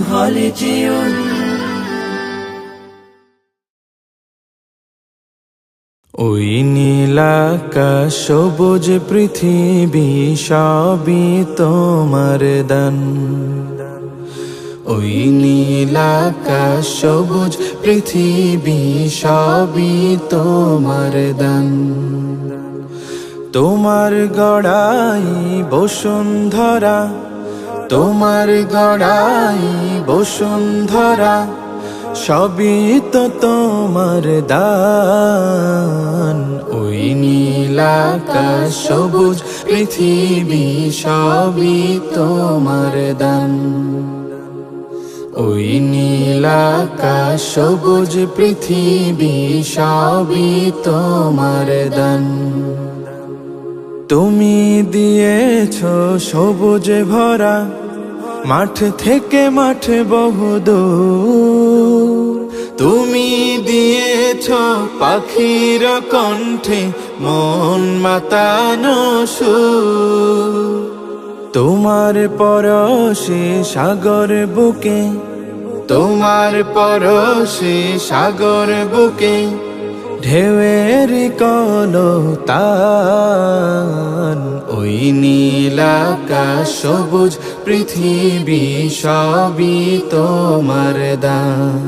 خالدون ওই নীলাকাশ সবুজ পৃথিবী সবই তোমার দান ওই নীলাকাশ সবুজ পৃথিবী সবই তোমার দান তোমার গড়াই বসুন্ধরা তোমার গড়াই বসুন্ধরা সবই তো তোমার দান ওই নীলাকাশ সবুজ পৃথিবী সবই তোমার দান ওই নীলাকাশ সবুজ পৃথিবী সবই তোমার দান তুমি দিয়েছো সবুজ ভরা মাঠ থেকে মাঠ বহুদূর তুমি দিয়েছো পাখির কণ্ঠে মন মাতানো সুর তোমার পরশে সাগর বুকে তোমার পরশে সাগর বুকে ঢেউয়ের কলতান ওই নীলাকাশ সবুজ পৃথিবী সবই তোমার দান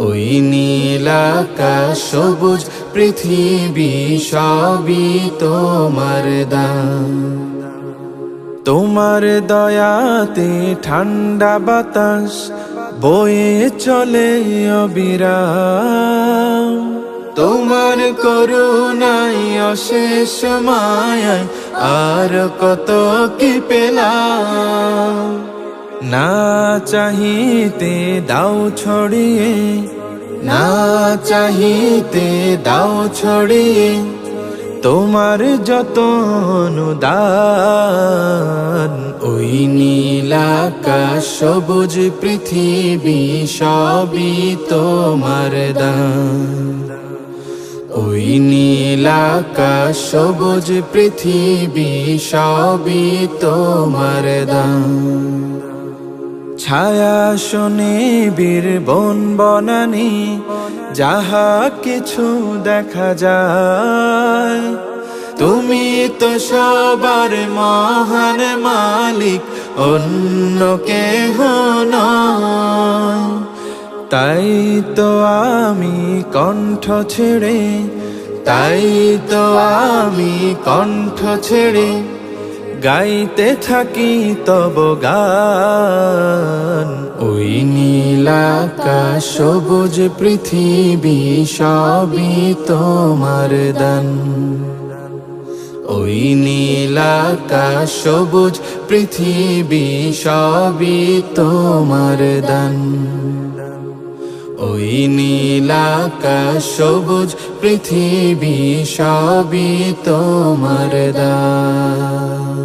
ওই নীলাকাশ সবুজ পৃথিবী সবই তোমার দান তোমার দয়াতে ঠান্ডা বাতাস বয়ে চলে অবিরাম তোমার করুণায় অশেষ মায়ায় আর কত কি পেলাম না চাহিতে দাও ছড়িয়ে না চাহিতে দাও ছড়িয়ে তোমার যত অনুদান ওই নীলাকাশ সবুজ পৃথিবী সবই তোমার দান ওই নীলাকাশ সবুজ পৃথিবী সবই তোমার দান ছায়া শোনে বীর বন বনানি যাহা কিছু দেখা যায় তুমি তো সবার মহান মালিক অন্য কেহ নয় তাই তো আমি কণ্ঠ ছেড়ে তাই তো আমি কণ্ঠ ছেড়ে গাইতে থাকি তব গান ওই নীলাকাশ সবুজ পৃথিবী সবই তোমার দান ওই নীলাকাশ সবুজ পৃথিবী সবই তোমার দান ওই নীলাকাশ সবুজ পৃথিবী সবই তোমার দান